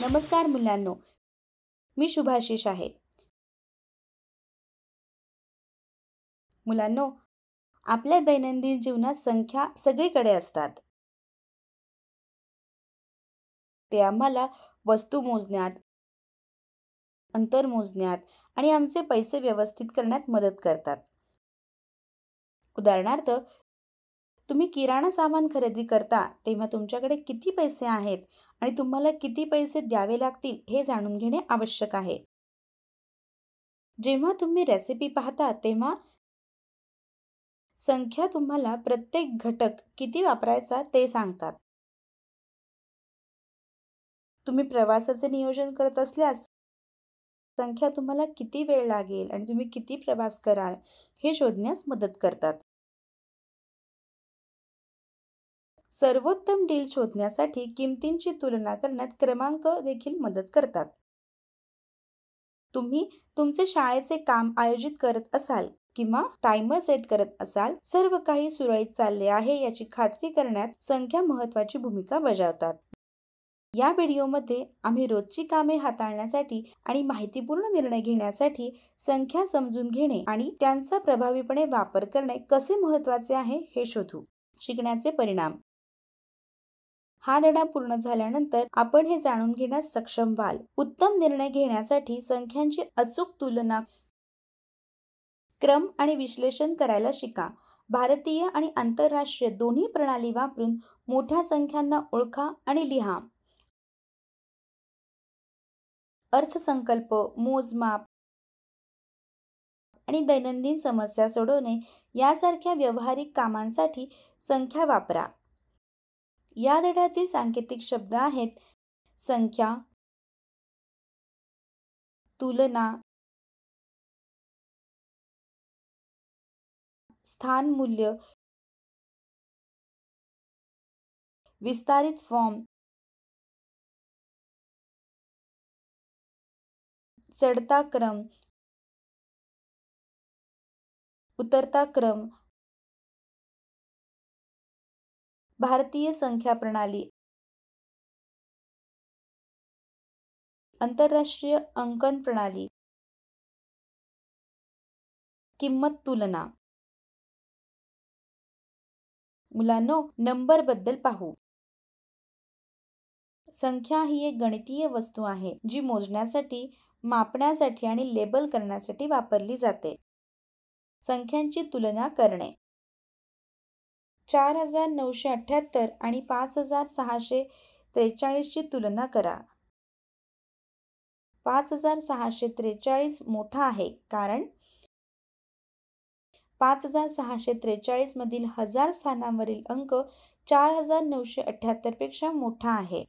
नमस्कार मुलांनो, मी शुभाशिष आहे. मुलांनो, आपल्या दैनंदिन जीवनात संख्या सगळीकडे असतात. ते आम्हाला वस्तू मोजण्यात, अंतर मोजण्यात आणि आमचे पैसे व्यवस्थित करण्यात मदत करतात. उदाहरणार्थ, तुम्ही किराणा सामान खरेदी करता तेव्हा तुमच्याकडे किती पैसे आहेत आणि तुम्हाला किती पैसे द्यावे लागतील हे जाणून घेणे आवश्यक आहे. जेव्हा तुम्ही रेसिपी पाहता तेव्हा संख्या तुम्हाला प्रत्येक घटक किती वापरायचा ते सांगतात. तुम्ही प्रवासाचे नियोजन करत असल्यास संख्या तुम्हाला किती वेळ लागेल आणि तुम्ही किती प्रवास कराल हे शोधण्यास मदत करतात. सर्वोत्तम डील शोधण्यासाठी किमतींची तुलना करण्यात क्रमांक देखील मदत करतात. तुम्ही तुमचे शाळेचे काम आयोजित करत असाल किंवा टायमर सेट करत असाल, सर्व काही सुरळीत चालले आहे याची खात्री करण्यात संख्या महत्त्वाची भूमिका बजावतात. या व्हिडिओमध्ये आम्ही रोजची कामे हाताळण्यासाठी आणि माहितीपूर्ण निर्णय घेण्यासाठी संख्या समजून घेणे आणि त्यांचा प्रभावीपणे वापर करणे कसे महत्त्वाचे आहे हे शोधू. शिकण्याचे परिणाम. हा धडा पूर्ण झाल्यानंतर आपण हे जाणून घेण्यास सक्षम व्हाल. उत्तम निर्णय घेण्यासाठी संख्यांची अचूक तुलना, क्रम आणि विश्लेषण करायला शिका. भारतीय आणि आंतरराष्ट्रीय दोन्ही प्रणाली वापरून मोठ्या संख्यांना ओळखा आणि लिहा. अर्थसंकल्प, मोजमाप आणि दैनंदिन समस्या सोडवणे यासारख्या व्यावहारिक कामांसाठी संख्या वापरा. या धड्यातील सांकेतिक शब्द आहेत संख्या, तुलना, स्थान मूल्य, विस्तारित फॉर्म, चढता क्रम, उतरता क्रम, भारतीय संख्या प्रणाली, आंतरराष्ट्रीय अंकन प्रणाली, किंमत तुलना. मुलांनो, नंबर बद्दल पाहू. संख्या ही एक गणितीय वस्तू आहे जी मोजण्यासाठी, मापण्यासाठी आणि लेबल करण्यासाठी वापरली जाते. संख्यांची तुलना करणे. 4978 आणि 5643 ची तुलना करा. 5643 मोठा आहे कारण 5643 मधील हजार स्थानावरील अंक 4978 पेक्षा मोठा आहे.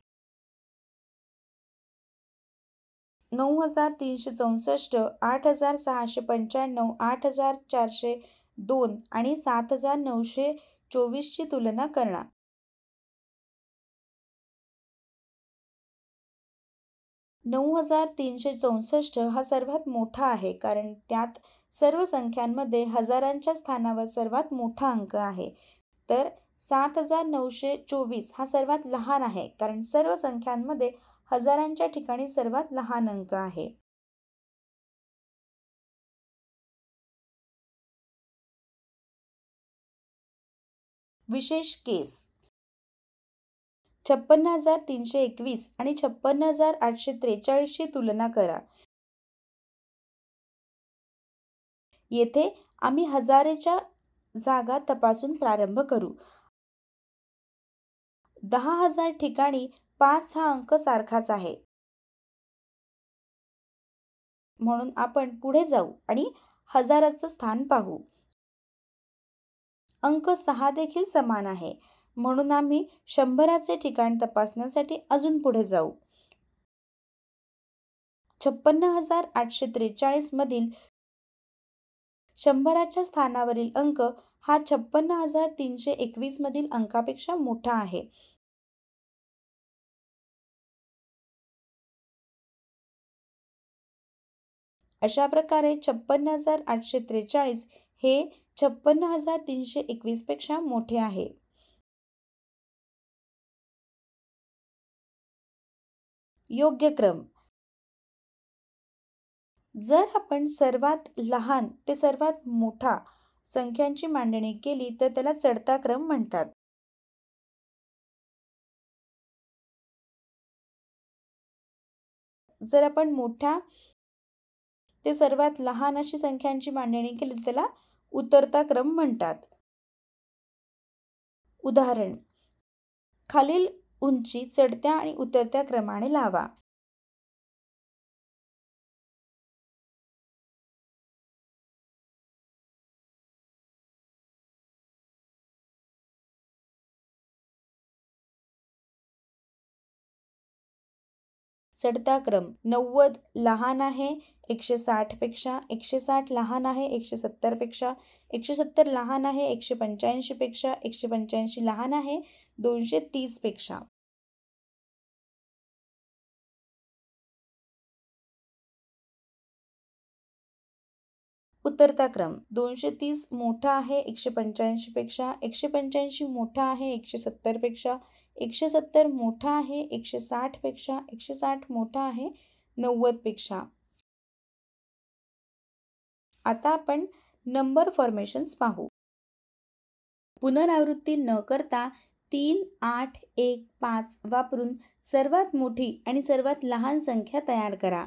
9364, 8695, 8402 आणि 7924 ची तुलना करा. 9364 हा सर्वात मोठा आहे कारण त्यात सर्व संख्यांमध्ये हजारांच्या स्थानावर सर्वात मोठा अंक आहे. तर 7924 हा सर्वात लहान आहे कारण सर्व संख्यांमध्ये हजारांच्या ठिकाणी सर्वात लहान अंक आहे. विशेष केस. 56,321 आणि 56,843 ची तुलना करा. येथे आम्ही हजारेच्या जागा तपासून प्रारंभ करू. 10,000 ठिकाणी 5 हा अंक सारखाच आहे. म्हणून आपण पुढे जाऊ आणि हजाराचं स्थान पाहू. अंक 6 देखील समान आहे. म्हणून आम्ही 100चे ठिकाण तपासण्यासाठी अजून पुढे जाऊ. 56,843 मधील 100च्या स्थानावरील अंक हा 56,321 मधील अंकापेक्षा मोठा आहे. अशा प्रकारे 56,843 हे 56,321 पेक्षा मोठे आहे. योग्य क्रम. जर आपण सर्वात लहान ते सर्वात मोठा संख्यांची मांडणी केली तर त्याला चढता क्रम म्हणतात. जर आपण मोठ्या ते सर्वात लहान अशी संख्यांची मांडणी केली तर त्याला उतरता क्रम म्हणतात. उदाहरण: खालील उंची चढत्या आणि उतरत्या क्रमाने लावा. चढता क्रम: 90 लहान आहे 160 पेक्षा, 160 लहान आहे 170 पेक्षा, 170 लहान आहे 185 पेक्षा, 185 लहान आहे 230 पेक्षा. उतरता क्रम: 230 मोठा आहे 185 पेक्षा, 185 मोठा आहे 170 पेक्षा, 170 मोठा आहे 160 पेक्षा, 160 मोठा आहे 90 पेक्षा. आता आपण नंबर फॉर्मेशन्स पाहू. पुनरावृत्ती न करता 3, 8, 1, 5 वापरून सर्वात मोठी आणि सर्वात लहान संख्या तयार करा.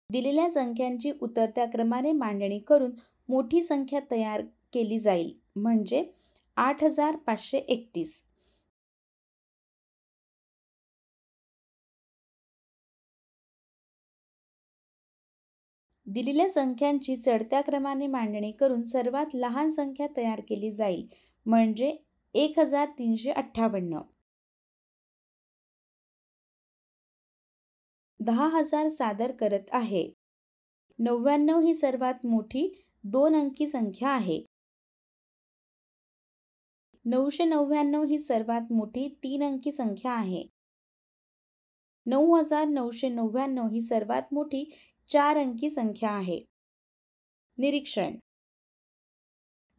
दिलेल्या संख्यांची उतरत्या क्रमाने मांडणी करून मोठी संख्या तयार केली जाईल, म्हणजे 8531. दिलेल्या संख्यांची चढत्या क्रमाने मांडणी करून सर्वात लहान संख्या तयार केली जाईल, म्हणजे 1358. 10,000 सादर करत आहे. 99 ही सर्वात मोठी 2 अंकी संख्या आहे. 999 ही सर्वात मोठी 3 अंकी संख्या आहे. 9,999 ही सर्वात मोठी 4 अंकी संख्या आहे. निरीक्षण: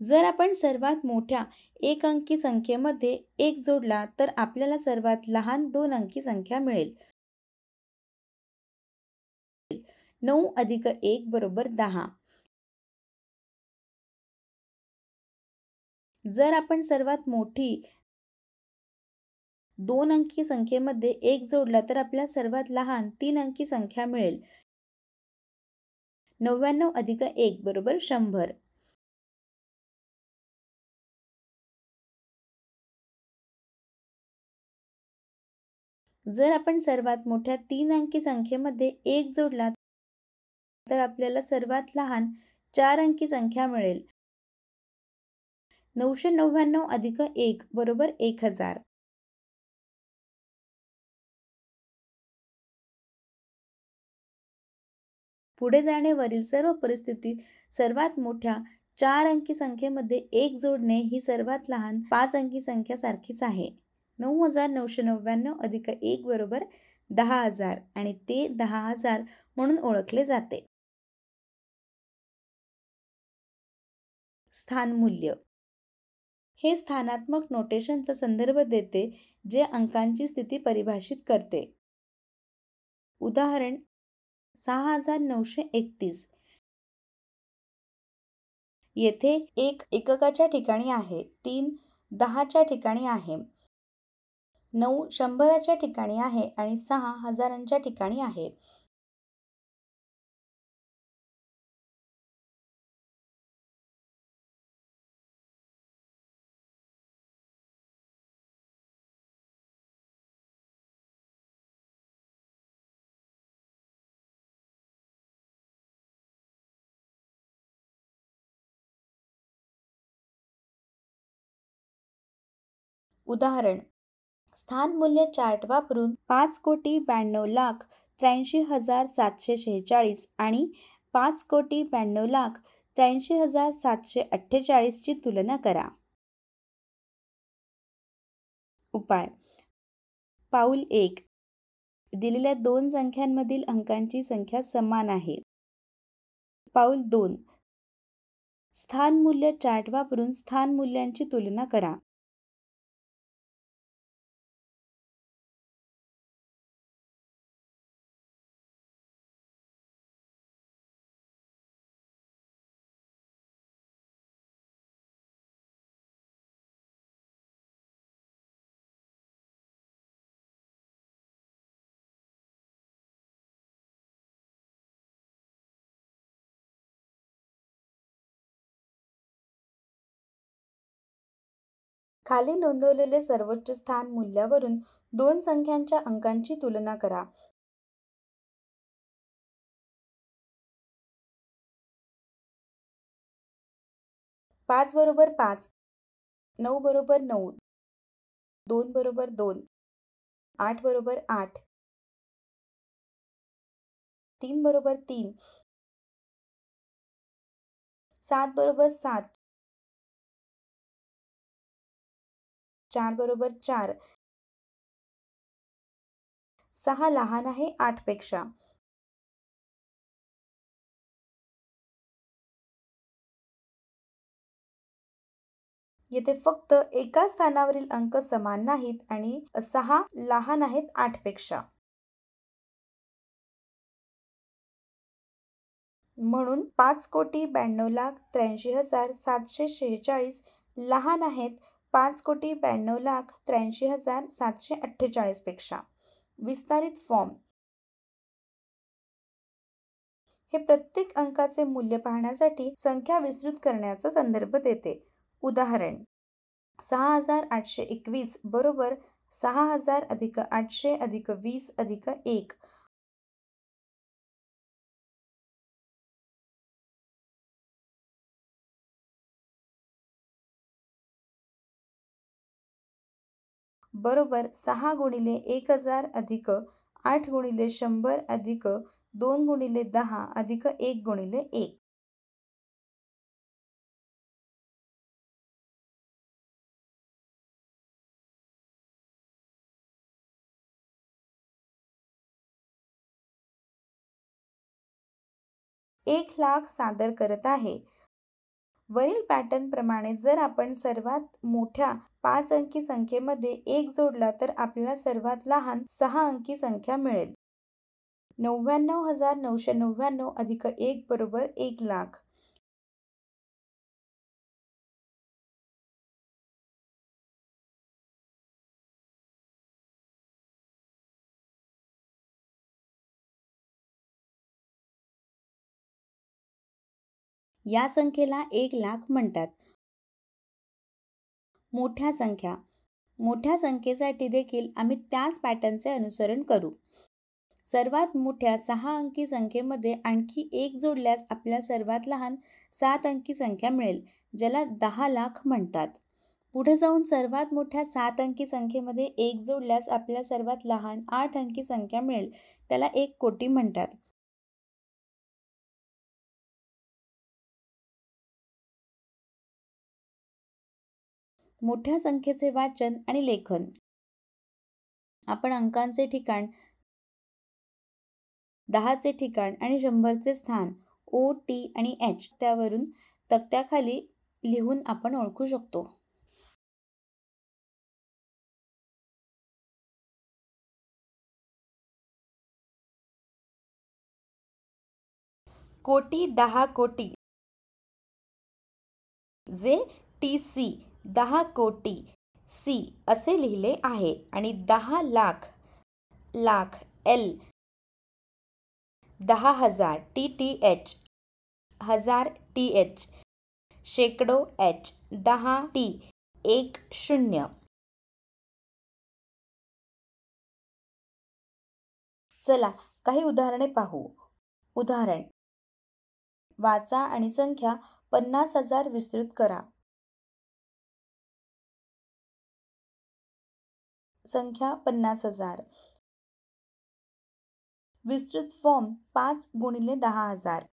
जर आपण सर्वात मोठ्या 1 अंकी संख्येमध्ये 1 जोडला तर आपल्याला सर्वात लहान 2 अंकी संख्या मिळेल. 9 अधिक 1 बरोबर 10. जर आपण सर्वात मोठी 2 अंकी संख्येमध्ये 1 जोडला तर आपल्याला सर्वात लहान 3 अंकी संख्या मिळेल. 99 अधिक 1 बरोबर 100. जर आपण सर्वात मोठ्या 3 अंकी संख्येमध्ये 1 जोडला तर आपल्याला सर्वात लहान 4 अंकी संख्या मिळेल. 999 अधिक 1 बरोबर 1000. पुढे जाणे वरील सर्व परिस्थितीत सर्वात मोठ्या 4 अंकी संख्येमध्ये 1 जोडणे ही सर्वात लहान 5 अंकी संख्या सारखीच आहे. 9,999 अधिक 1 बरोबर 10,000 आणि ते 10,000 म्हणून ओळखले जाते. स्थानमूल्य हे स्थानात्मक नोटेशनचा संदर्भ देते जे अंकांची स्थिती परिभाषित करते. उदाहरण: 6,931. येथे 1 एककाच्या ठिकाणी आहे, 3 10च्या ठिकाणी आहे, 9 100च्या ठिकाणी आहे आणि 6 हजारांच्या ठिकाणी आहे. उदाहरण: स्थानमूल्य चार्ट वापरून 5,92,83,746 आणि 5,92,83,748 ची तुलना करा. उपाय: पाऊल 1. दिलेल्या 2 संख्यांमधील अंकांची संख्या समान आहे. पाऊल 2. स्थानमूल्य चार्ट वापरून स्थानमूल्यांची तुलना करा. खाली नोंदवलेले सर्वोच्च स्थान मूल्यावरून दोन संख्यांच्या अंकांची तुलना करा. 5 बरोबर 5, 9 बरोबर 9, 2 बरोबर 2, 8 बरोबर 8, 3 बरोबर 3, 7 बरोबर 7, 4 बरोबर 4, 6 लहान आहे 8 पेक्षा. येथे फक्त एका स्थानावरील अंक समान नाहीत आणि 6 लहान आहेत 8 पेक्षा. म्हणून 5,92,83,746 लहान आहेत 5,92,83,748 पेक्षा. विस्तारित फॉर्म हे प्रत्येक अंकाचे मूल्य पाहण्यासाठी संख्या विस्तृत करण्याचा संदर्भ देते. उदाहरण 6,821 बरोबर 6,000 अधिक 800 अधिक 20 अधिक 1 बरोबर 6 गुणिले 1,000 अधिक 8 गुणिले 100 अधिक 2 गुणिले 10 अधिक 1 गुणिले 1. एक लाख सादर करत आहे. वरील पॅटर्न प्रमाणे जर आपण सर्वात मोठ्या 5 अंकी संख्येमध्ये 1 जोडला तर आपल्याला सर्वात लहान 6 अंकी संख्या मिळेल. 99,999 अधिक 1 बरोबर 1 लाख. या संख्येला 1 लाख म्हणतात. मोठ्या संख्या मोठ्या संख्येसाठी देखील आम्ही त्याच पॅटर्नचे अनुसरण करू. सर्वात मोठ्या 6 अंकी संख्येमध्ये आणखी 1 जोडल्यास आपल्याला सर्वात लहान 7 अंकी संख्या मिळेल, ज्याला 10 लाख म्हणतात. पुढे जाऊन सर्वात मोठ्या 7 अंकी संख्येमध्ये 1 जोडल्यास आपल्याला सर्वात लहान 8 अंकी संख्या मिळेल, त्याला 1 कोटी म्हणतात. मोठ्या संख्येचे वाचन आणि लेखन. आपण अंकांचे ठिकाण, 10चे ठिकाण आणि 100चे स्थान O, T आणि H त्यावरून तक्त्याखाली लिहून आपण ओळखू शकतो. कोटी 10 कोटी, जे TC 10 कोटी C असे लिहिले आहे आणि 10 lakh lakh L 10,000 TTH 1000 TH शेकडो H 10 T 1 0. चला काही उदाहरणे पाहू. उदाहरण वाचा आणि संख्या 50,000 विस्तृत करा. संख्या 50,000. विस्तृत फॉर्म 5 गुणिले 10,000.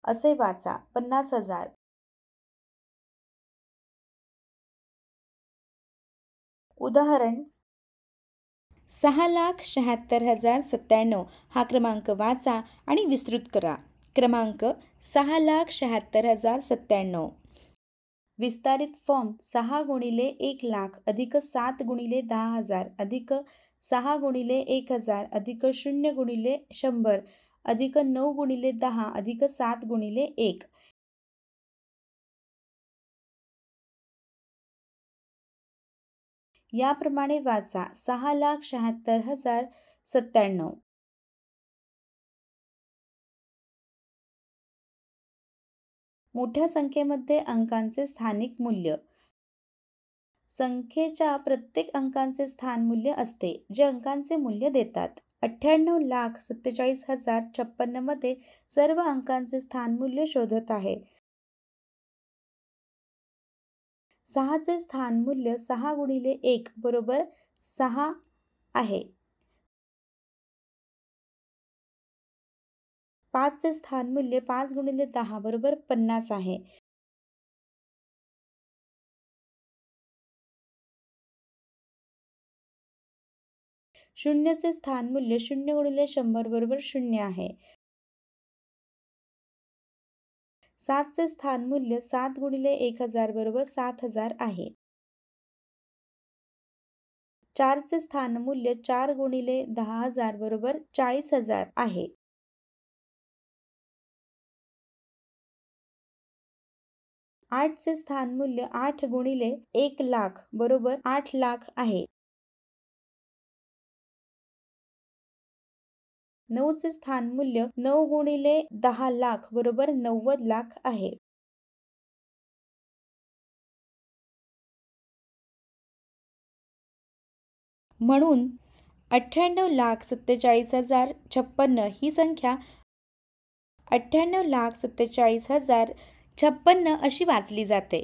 असे वाचा 50,000. उदाहरण 6,76,097 हा क्रमांक वाचा आणि विस्तृत करा. क्रमांक 6,76,097. विस्तारित फॉर्म 6 गुणिले 1 लाख अधिक 7 गुणिले 10,000 अधिक 6 गुणिले 1,000 अधिक 0 गुणिले 100 अधिक 9 गुणिले 10 अधिक 7 गुणिले 1. याप्रमाणे वाचा 6,76,097. मोठ्या संख्येमध्ये अंकांचे स्थानिक मूल्य. संख्येच्या प्रत्येक अंकांचे स्थान मूल्य असते जे अंकांचे मूल्य देतात. 98,47,056 मध्ये सर्व अंकांचे स्थान मूल्य शोधत आहे. 6चे स्थान मूल्य 6 गुणिले 1 बरोबर 6 आहे. 5चे स्थान मूल्य 5 गुणिले 10 बरोबर 50 आहे. 0चे स्थान मूल्य 0 गुणिले 100 बरोबर 0 आहे. 7चे स्थान मूल्य 7 गुणिले 1000 बरोबर 7000 आहे. 4चे स्थान मूल्य 4 गुणिले 10,000 बरोबर 40,000 आहे. 8चे स्थान मूल्य 8 गुणिले 1 लाख बरोबर 8 लाख आहे. 9चे स्थान मूल्य 9 गुणिले 10 लाख बरोबर 90 लाख आहे. म्हणून 98,47,056 ही संख्या 98,47,056 अशी वाचली जाते.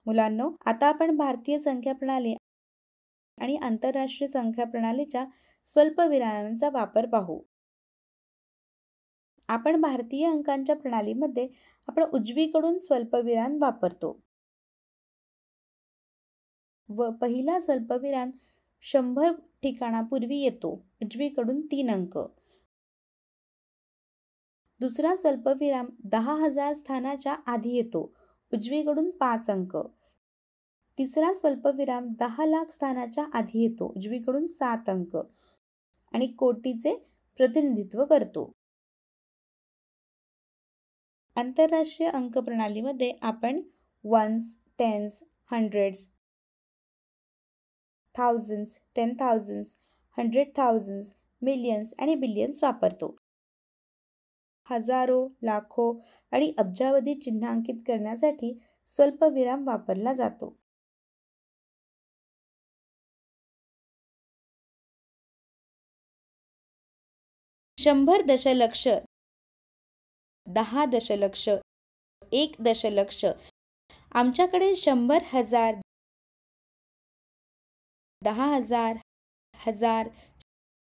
मुलांनो, आता आपण भारतीय संख्या प्रणाली आणि आंतरराष्ट्रीय संख्या प्रणालीच्या स्वल्पविरामांचा वापर पाहू. आपण भारतीय अंकांच्या प्रणालीमध्ये आपण उजवीकडून स्वल्पविराम वापरतो व पहिला स्वल्पविराम 100 ठिकाणापूर्वी येतो, उजवीकडून 3 अंक. दुसरा स्वल्पविराम 10,000 स्थानाच्या आधी येतो, उजवीकडून 5 अंक. तिसरा स्वल्पविराम 10 लाख स्थानाच्या आधी येतो, उजवीकडून 7 अंक आणि कोटीचे प्रतिनिधित्व करतो. आंतरराष्ट्रीय अंक प्रणालीमध्ये आपण ones, tens, hundreds, thousands, 10,000s, 100,000s, millions आणि बिलियन्स वापरतो. हजारो, लाखो आणि अब्जावधी चिन्हांकित करण्यासाठी स्वल्पविराम वापरला जातो. शंभर दशलक्ष, 10 दशलक्ष, 1 दशलक्ष. आमच्याकडे 100,000, 10,000, 1000,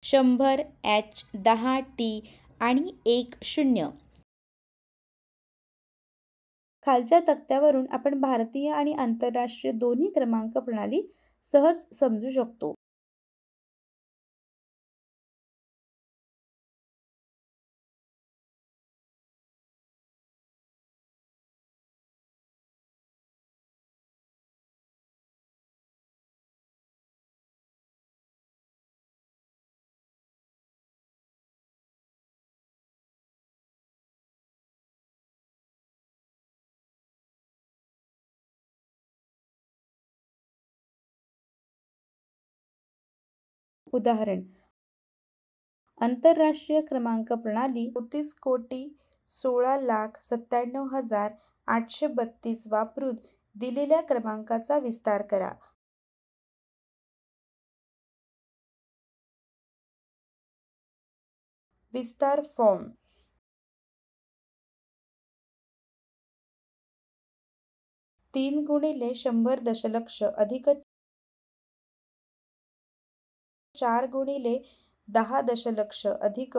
100 H, 10 T आणि 1 0. खालच्या तक्त्यावरून आपण भारतीय आणि आंतरराष्ट्रीय दोन्ही क्रमांक प्रणाली सहज समजू शकतो. उदाहरण: आंतरराष्ट्रीय क्रमांक प्रणाली 34,16,97,832 वापरून दिलेल्या क्रमांकाचा विस्तार करा. विस्तार फॉर्म. 3 गुणिले 100 दशलक्ष अधिक 4 गुणिले 10 दशलक्ष अधिक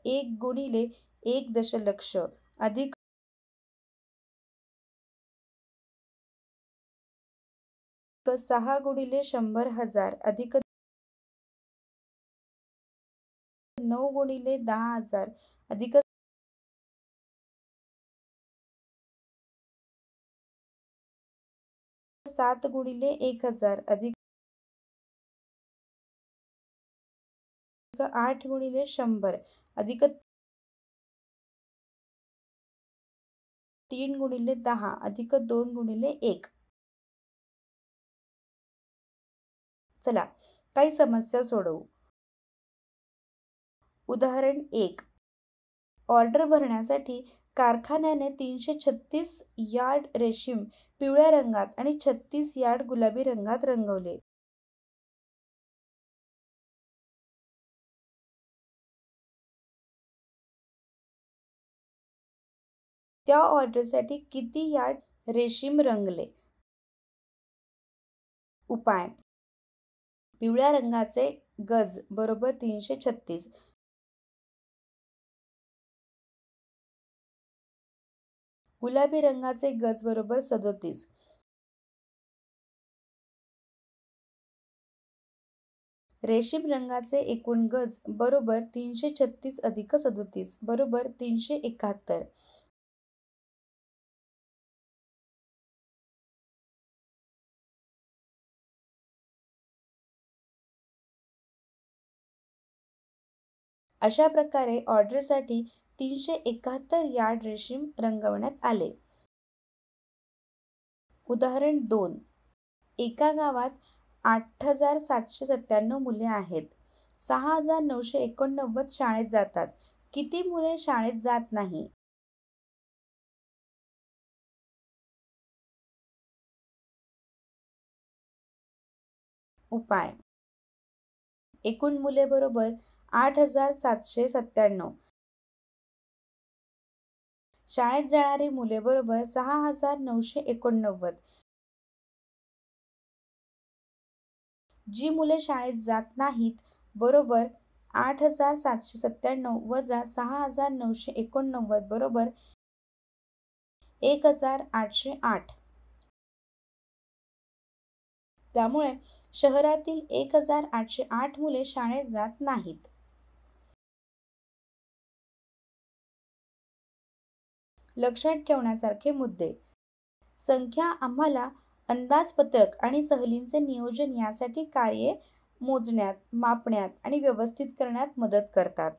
1 गुणिले 1 दशलक्ष अधिक 6 गुणिले 100,000 अधिक 9 गुणिले 10,000 अधिक 7 गुणिले 1,000 अधिक 8 गुणिले 100 अधिक 3 गुणिले 10 अधिक 2 गुणिले 1. चला काही समस्या सोडवू. उदाहरण 1. ऑर्डर भरण्यासाठी कारखान्याने 336 यार्ड रेशीम पिवळ्या रंगात आणि 36 यार्ड गुलाबी रंगात रंगवले. त्या ऑर्डरसाठी किती यार्ड रेशीम रंगले? उपाय: पिवळ्या रंगाचे गज बरोबर 336, गुलाबी रंगाचे गज बरोबर 37, रेशीम रंगाचे एकूण गज बरोबर 336 अधिक 37 बरोबर 371. अशा प्रकारे ऑर्डरसाठी 371 यार्ड रेशीम रंगवण्यात आले. उदाहरण 2. एका गावात 8,797 मुले आहेत. 6,989 शाळेत जातात. किती मुले शाळेत जात नाही? उपाय: एकूण मुले बरोबर 8,797, शाळेत जाणारी मुले बरोबर 6,989. जी मुले शाळेत जात नाहीत बरोबर 8,797 वजा 6,989 बरोबर 1,808. त्यामुळे शहरातील 1,808 मुले शाळेत जात नाहीत. लक्षात ठेवण्यासारखे मुद्दे: संख्या आम्हाला अंदाजपत्रक आणि सहलींचे नियोजन यासाठी कार्ये मोजण्यात, मापण्यात आणि व्यवस्थित करण्यात मदत करतात.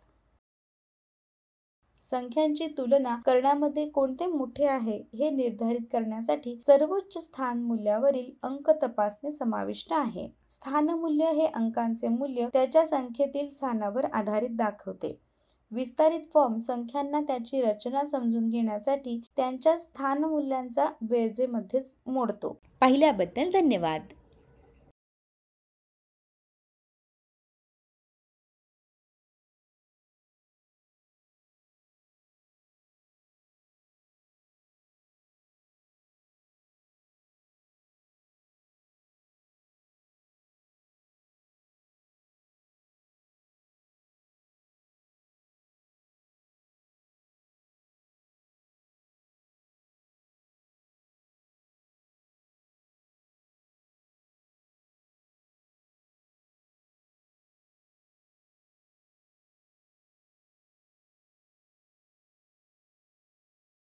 संख्यांची तुलना करण्यामध्ये कोणते मोठे आहे हे निर्धारित करण्यासाठी सर्वोच्च स्थान मूल्यावरील अंक तपासणे समाविष्ट आहे. स्थानमूल्य हे अंकांचे मूल्य त्याच्या संख्येतील स्थानावर आधारित दाखवते. विस्तारित फॉर्म संख्यांना त्याची रचना समजून घेण्यासाठी त्यांच्या स्थानमूल्यांचा बेरजेमध्ये मोडतो. पाहिल्याबद्दल धन्यवाद.